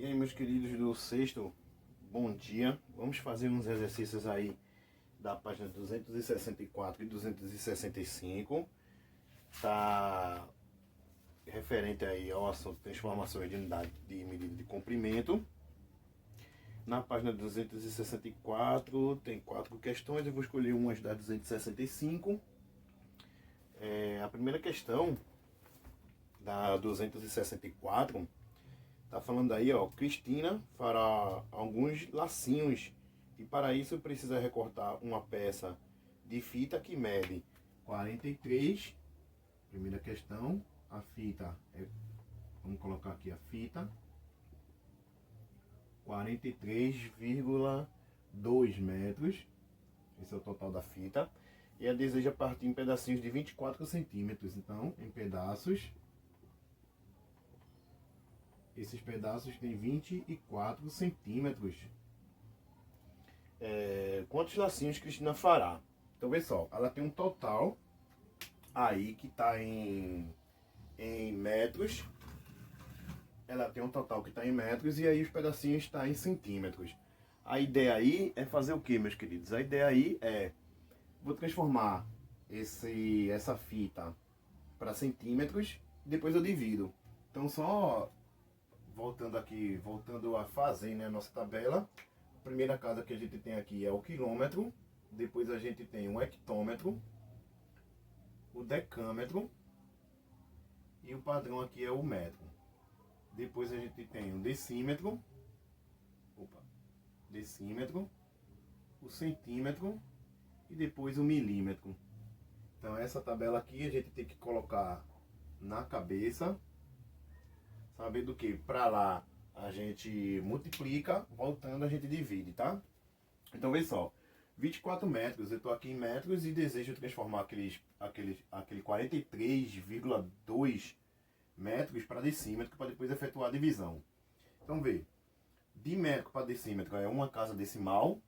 E aí, meus queridos do sexto, bom dia. Vamos fazer uns exercícios aí da página 264 e 265. Tá referente aí ao assunto transformações de unidade de medida de comprimento. Na página 264 tem 4 questões, eu vou escolher umas da 265. A primeira questão da 264 tá falando aí, ó, Cristina fará alguns lacinhos e para isso precisa recortar uma peça de fita que mede 43. Primeira questão, a fita vamos colocar aqui a fita 43,2 metros. Esse é o total da fita. E ela deseja partir em pedacinhos de 24 centímetros. Então, em pedaços, esses pedaços têm 24 centímetros. Quantos lacinhos Cristina fará? Então, vê só, ela tem um total aí que está em metros. Ela tem um total que está em metros e aí os pedacinhos estão em centímetros. A ideia aí é fazer o que, meus queridos? A ideia aí é, vou transformar essa fita para centímetros, depois eu divido. Então só voltando a fazer, né, a nossa tabela. A primeira casa que a gente tem aqui é o quilômetro, depois a gente tem o hectômetro, o decâmetro e o padrão aqui é o metro. Depois a gente tem o decímetro, o centímetro e depois o milímetro. Então essa tabela aqui a gente tem que colocar na cabeça, saber do que? Para lá a gente multiplica, voltando a gente divide, tá? Então vê só, 24 metros, eu estou aqui em metros e desejo transformar aquele 43,2 metros para decímetro para depois efetuar a divisão. Então vê, de metro para decímetro é uma casa decimal,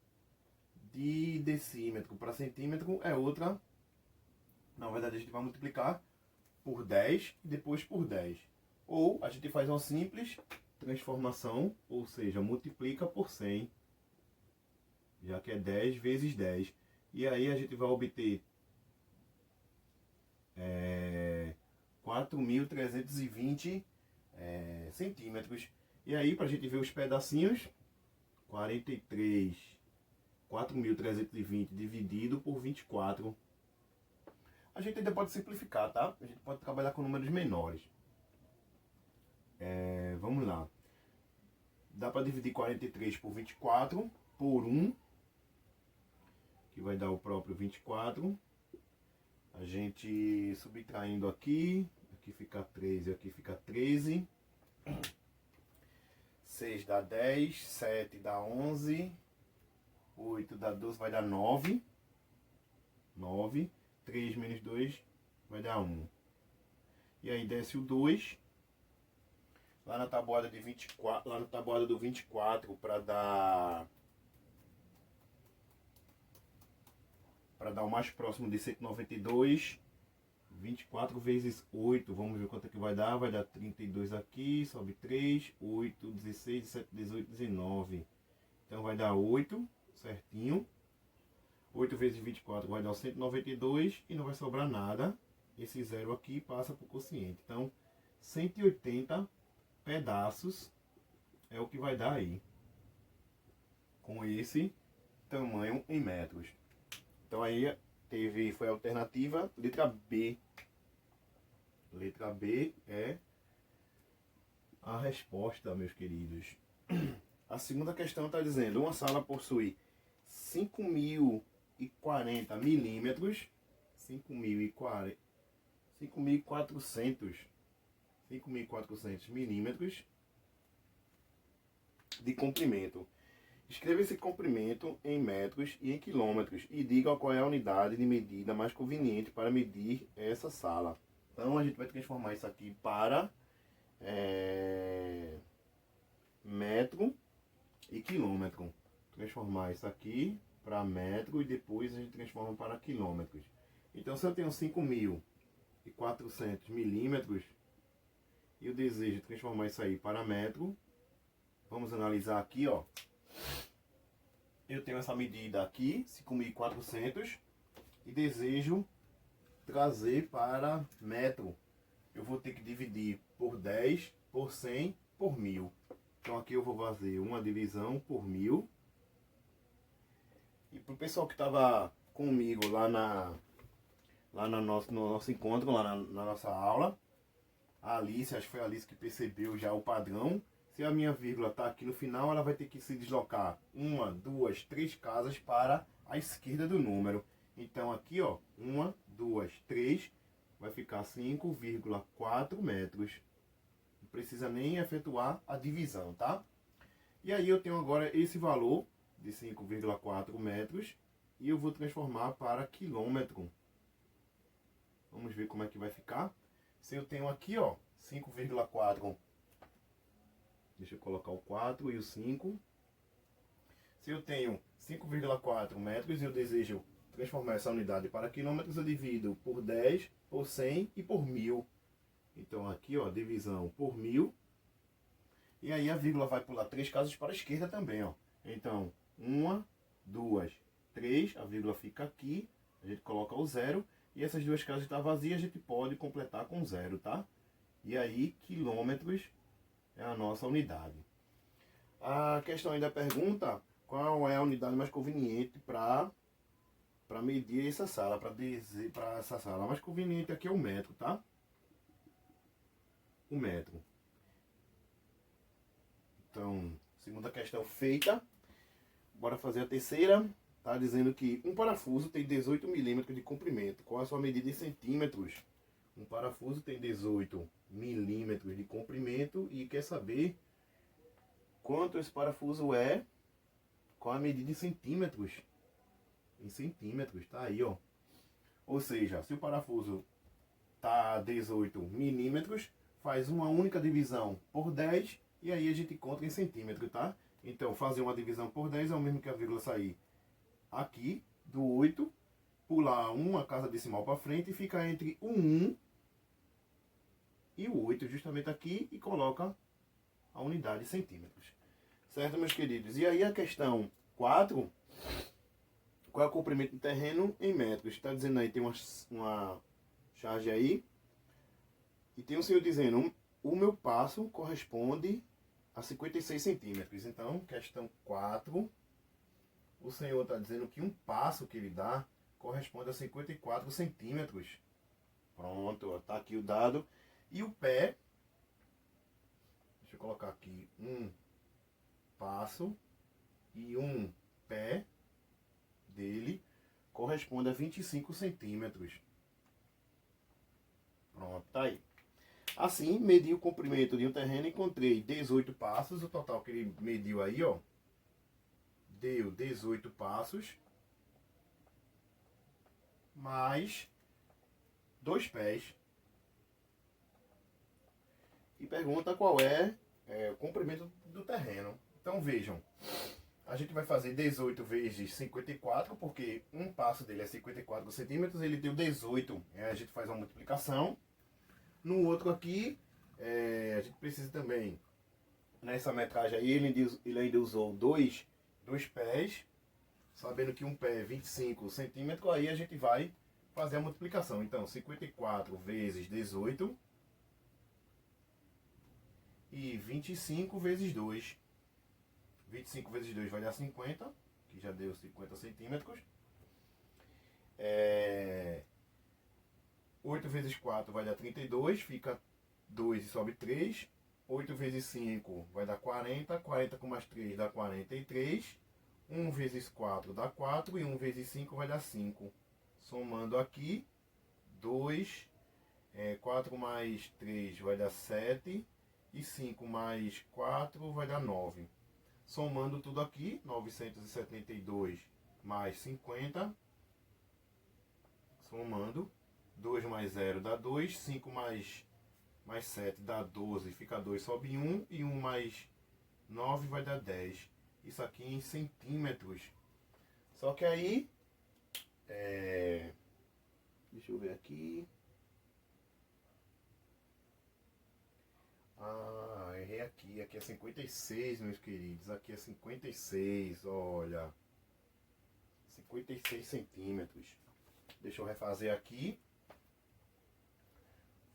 de decímetro para centímetro é outra. Na verdade a gente vai multiplicar por 10 e depois por 10. Ou a gente faz uma simples transformação, ou seja, multiplica por 100, já que é 10 vezes 10. E aí a gente vai obter 4.320 centímetros. E aí, para a gente ver os pedacinhos, 4.320 dividido por 24. A gente ainda pode simplificar, tá? A gente pode trabalhar com números menores. Vamos lá. Dá para dividir 43 por 24 por 1, que vai dar o próprio 24. A gente subtraindo aqui fica 13, aqui fica 13. 6 dá 10, 7 dá 11, 8 dá 12, vai dar 9. 3 menos 2 vai dar 1. E aí desce o 2. Lá na tabuada de 24, lá na tabuada do 24 para dar o mais próximo de 192, 24 vezes 8, vamos ver quanto é que vai dar 32 aqui, sobe 3, 8, 16, 17, 18, 19, então vai dar 8, certinho, 8 vezes 24 vai dar 192 e não vai sobrar nada, esse zero aqui passa para o quociente, então 180 pedaços é o que vai dar aí, com esse tamanho em metros. Então aí foi a alternativa, letra B. Letra B é a resposta, meus queridos. A segunda questão está dizendo, uma sala possui 5.040 milímetros, 5.400 milímetros de comprimento. Escreva esse comprimento em metros e em quilômetros e diga qual é a unidade de medida mais conveniente para medir essa sala. Então a gente vai transformar isso aqui para metro e quilômetro. Transformar isso aqui para metro e depois a gente transforma para quilômetros. Então se eu tenho 5.400 milímetros e eu desejo transformar isso aí para metro, Vamos analisar aqui, ó. Eu tenho essa medida aqui, 5.400, e desejo trazer para metro. Eu vou ter que dividir por 10, por 100, por 1000. Então aqui eu vou fazer uma divisão por 1000. E para o pessoal que estava comigo lá no nosso encontro, lá na nossa aula, a Alice, acho que foi a Alice que percebeu já o padrão. Se a minha vírgula está aqui no final, ela vai ter que se deslocar 1, 2, 3 casas para a esquerda do número. Então aqui, ó, 1, 2, 3, vai ficar 5,4 metros. Não precisa nem efetuar a divisão, tá? E aí eu tenho agora esse valor de 5,4 metros e eu vou transformar para quilômetro. Vamos ver como é que vai ficar. Se eu tenho aqui, ó, 5,4, deixa eu colocar o 4 e o 5. Se eu tenho 5,4 metros e eu desejo transformar essa unidade para quilômetros, eu divido por 10, por 100 e por 1000. Então aqui, ó, divisão por 1000. E aí a vírgula vai pular 3 casas para a esquerda também, ó. Então, 1, 2, 3, a vírgula fica aqui, a gente coloca o 0. E essas duas casas estão vazias, a gente pode completar com 0, tá? E aí, quilômetros é a nossa unidade. A questão ainda pergunta qual é a unidade mais conveniente para medir essa sala, para essa sala. A mais conveniente aqui é o metro, tá? O metro. Então, segunda questão feita. Bora fazer a terceira. Está dizendo que um parafuso tem 18 milímetros de comprimento. Qual é a sua medida em centímetros? Um parafuso tem 18 milímetros de comprimento e quer saber quanto esse parafuso é, qual a medida em centímetros. Em centímetros, tá aí, ó. Ou seja, se o parafuso tá 18 milímetros, faz uma única divisão por 10 e aí a gente encontra em centímetros, tá? Então, fazer uma divisão por 10 é o mesmo que a vírgula sair aqui do 8, pular uma casa decimal para frente e fica entre o 1 e o 8, justamente aqui, e coloca a unidade em centímetros. Certo, meus queridos? E aí a questão 4, qual é o comprimento do terreno em metros? Está dizendo aí, tem uma charge aí, e tem um senhor dizendo, o meu passo corresponde a 56 centímetros. Então, questão 4, o senhor está dizendo que um passo que ele dá corresponde a 54 centímetros. Pronto, está aqui o dado. E o pé, deixa eu colocar aqui, um passo e um pé dele corresponde a 25 centímetros. Pronto, tá aí. Assim, medi o comprimento de um terreno e encontrei 18 passos. O total que ele mediu aí, ó, deu 18 passos, mais 2 pés. E pergunta qual é o comprimento do terreno. Então vejam, a gente vai fazer 18 vezes 54, porque um passo dele é 54 centímetros, ele deu 18. A gente faz uma multiplicação. No outro aqui, a gente precisa também, nessa metragem aí, ele ainda usou dois pés, sabendo que um pé é 25 centímetros, aí a gente vai fazer a multiplicação. Então, 54 vezes 18 e 25 vezes 2. 25 vezes 2 vai dar 50, que já deu 50 centímetros. 8 vezes 4 vai dar 32, fica 2 e sobe 3. 8 vezes 5 vai dar 40, 40 com mais 3 dá 43. 1 vezes 4 dá 4 e 1 vezes 5 vai dar 5. Somando aqui, 2, 4 mais 3 vai dar 7 e 5 mais 4 vai dar 9. Somando tudo aqui, 972 mais 50, somando, 2 mais 0 dá 2, 5 mais 7 dá 12, fica 2, sobe 1, e 1 mais 9 vai dar 10. Isso aqui em centímetros. Só que aí, deixa eu ver aqui. Errei aqui. aqui é 56, meus queridos. Aqui é 56, olha. 56 centímetros. Deixa eu refazer aqui.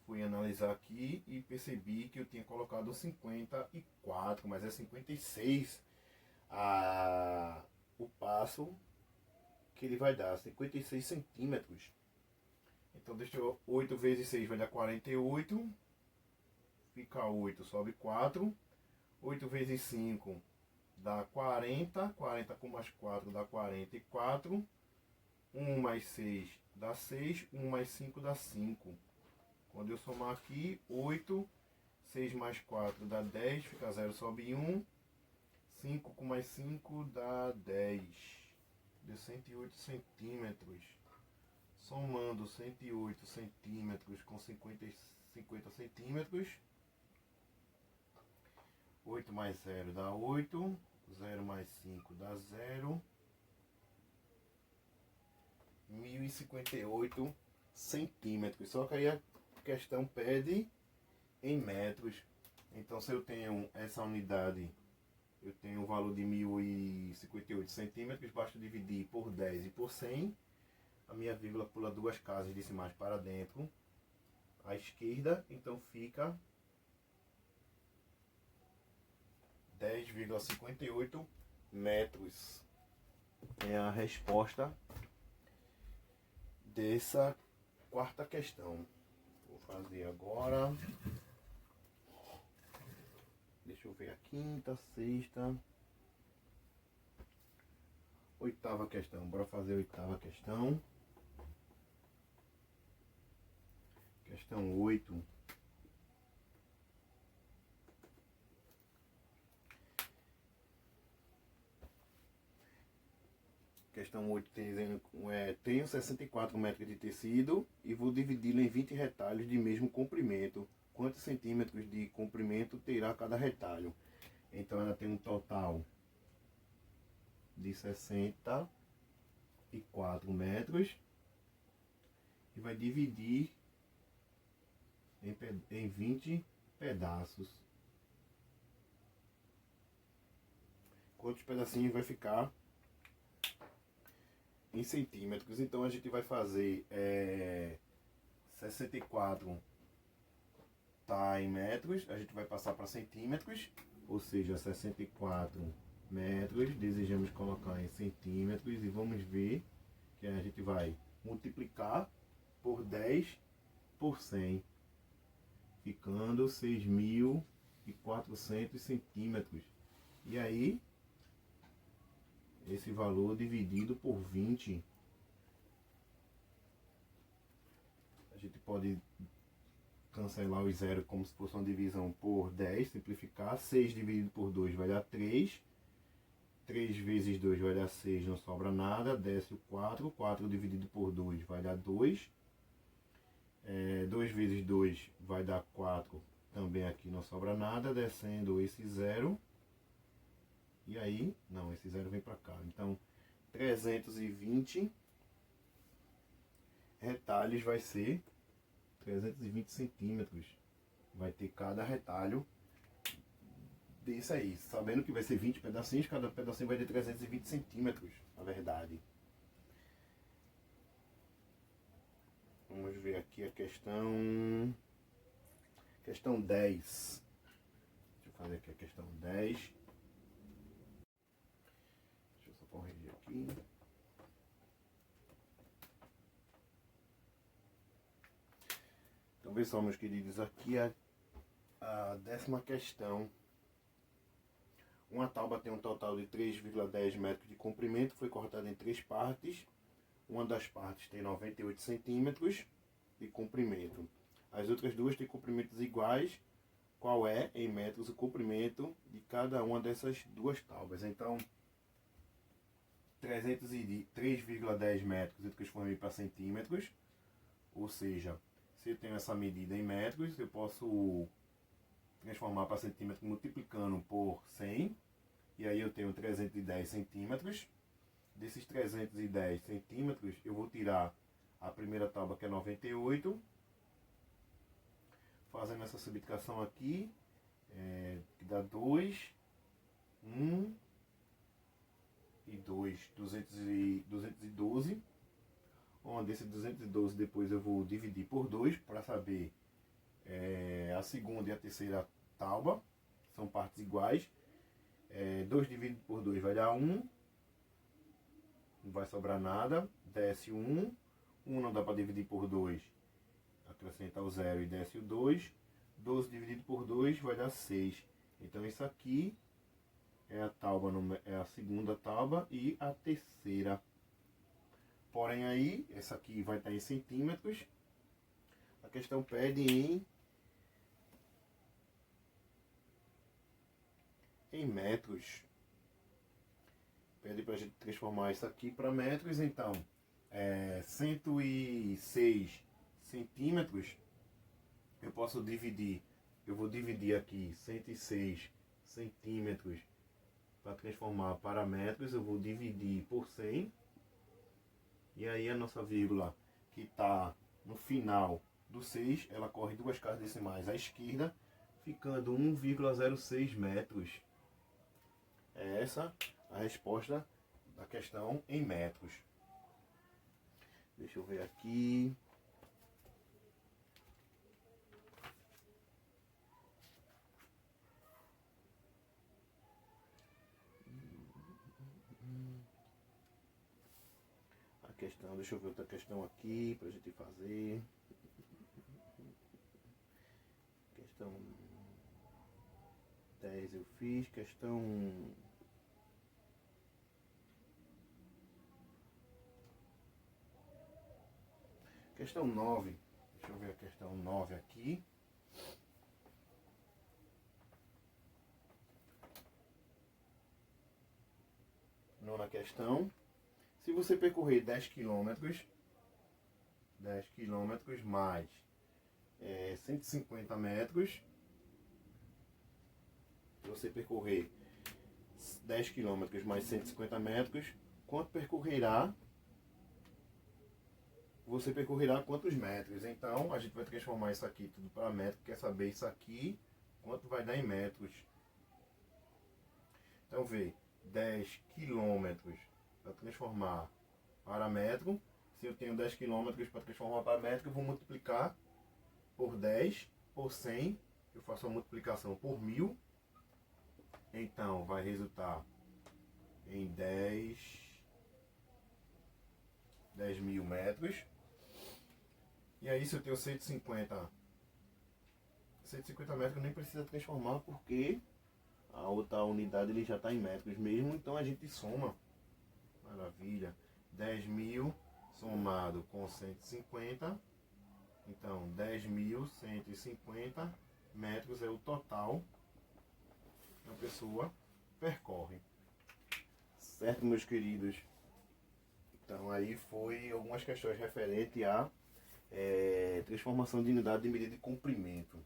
Fui analisar aqui e percebi que eu tinha colocado 54, mas é 56 o passo que ele vai dar, 56 centímetros. Então deixa eu, 8 vezes 6 vai dar 48, fica 8, sobe 4, 8 vezes 5 dá 40, 40 com mais 4 dá 44, 1 mais 6 dá 6, 1 mais 5 dá 5. Quando eu somar aqui, 8, 6 mais 4 dá 10, fica 0, sobe 1. 5 com mais 5 dá 10. Deu 108 centímetros. Somando 108 centímetros com 50 centímetros. 8 mais 0 dá 8. 0 mais 5 dá 0. 1058 centímetros. Só que aí a questão pede em metros. Então se eu tenho essa unidade, eu tenho um valor de 1058 centímetros, basta dividir por 10 e por 100. A minha vírgula pula 2 casas decimais para dentro, à esquerda, então fica 10,58 metros. É a resposta dessa quarta questão. Vou fazer agora. Deixa eu ver a quinta, sexta, oitava questão. Bora fazer a oitava questão. Questão 8. Questão 8 tenho 64 metros de tecido e vou dividi-lo em 20 retalhos de mesmo comprimento. Quantos centímetros de comprimento terá cada retalho? Então ela tem um total de 64 metros e vai dividir em 20 pedaços. Quantos pedacinhos vai ficar em centímetros? Então a gente vai fazer 64 tá em metros, a gente vai passar para centímetros, ou seja, 64 metros, desejamos colocar em centímetros e vamos ver que a gente vai multiplicar por 10 por 100, ficando 6.400 centímetros. E aí, esse valor dividido por 20, a gente pode cancelar os zeros como se fosse uma divisão por 10, simplificar. 6 dividido por 2 vai dar 3. 3 vezes 2 vai dar 6, não sobra nada. Desce o 4. 4 dividido por 2 vai dar 2. 2 vezes 2 vai dar 4. Também aqui não sobra nada. Descendo esse 0. E aí, não, esse 0 vem para cá. Então, 320 retalhos vai ser 320 centímetros. Vai ter cada retalho desse aí. Sabendo que vai ser 20 pedacinhos, cada pedacinho vai ter 320 centímetros, na verdade. Vamos ver aqui a questão... Questão 10. Deixa eu fazer aqui a questão 10. Deixa eu só corrigir aqui. Então, vê só, meus queridos, aqui a 10ª questão. Uma tábua tem um total de 3,10 metros de comprimento, foi cortada em 3 partes. Uma das partes tem 98 centímetros de comprimento. As outras duas têm comprimentos iguais. Qual é, em metros, o comprimento de cada uma dessas duas tábuas? Então, 3,10 metros eu transformei para centímetros, ou seja, se eu tenho essa medida em metros, eu posso transformar para centímetro multiplicando por 100, e aí eu tenho 310 centímetros. Desses 310 centímetros, eu vou tirar a primeira tábua, que é 98, fazendo essa subtração aqui, que dá 2, 1 e 2, 212. Onde esse 212 depois eu vou dividir por 2 para saber a segunda e a terceira tábua, são partes iguais. 2 dividido por 2 vai dar 1, não vai sobrar nada, desce 1, 1 não dá para dividir por 2, acrescenta o 0 e desce o 2, 12 dividido por 2 vai dar 6. Então isso aqui é a tábua, é a segunda tábua e a terceira. Porém aí, essa aqui vai estar em centímetros, a questão pede em metros. Pede para a gente transformar isso aqui para metros, então 106 centímetros, eu posso dividir, eu vou dividir aqui 106 centímetros para transformar para metros, eu vou dividir por 100, e aí a nossa vírgula que está no final do 6, ela corre 2 casas decimais à esquerda, ficando 1,06 metros. É essa a resposta da questão em metros. Deixa eu ver aqui. A questão, deixa eu ver outra questão aqui pra gente fazer. Questão 10 eu fiz, Questão 9, deixa eu ver a questão 9 aqui. Nona questão. Se você percorrer 10 quilômetros mais 150 metros, se você percorrer 10 quilômetros mais 150 metros, quanto percorrerá? Você percorrerá quantos metros? Então, a gente vai transformar isso aqui tudo para metro. Quer saber isso aqui, quanto vai dar em metros? Então, vê, 10 quilômetros para transformar para metro. Se eu tenho 10 quilômetros para transformar para metro, eu vou multiplicar por 10, por 100. Eu faço a multiplicação por 1000. Então, vai resultar em 10.000 metros. E aí, se eu tenho 150 metros, nem precisa transformar, porque a outra unidade ele já está em metros mesmo. Então, a gente soma. Maravilha. 10.000 somado com 150. Então, 10.150 metros é o total que a pessoa percorre. Certo, meus queridos? Então, aí foi algumas questões referentes a transformação de unidade de medida de comprimento.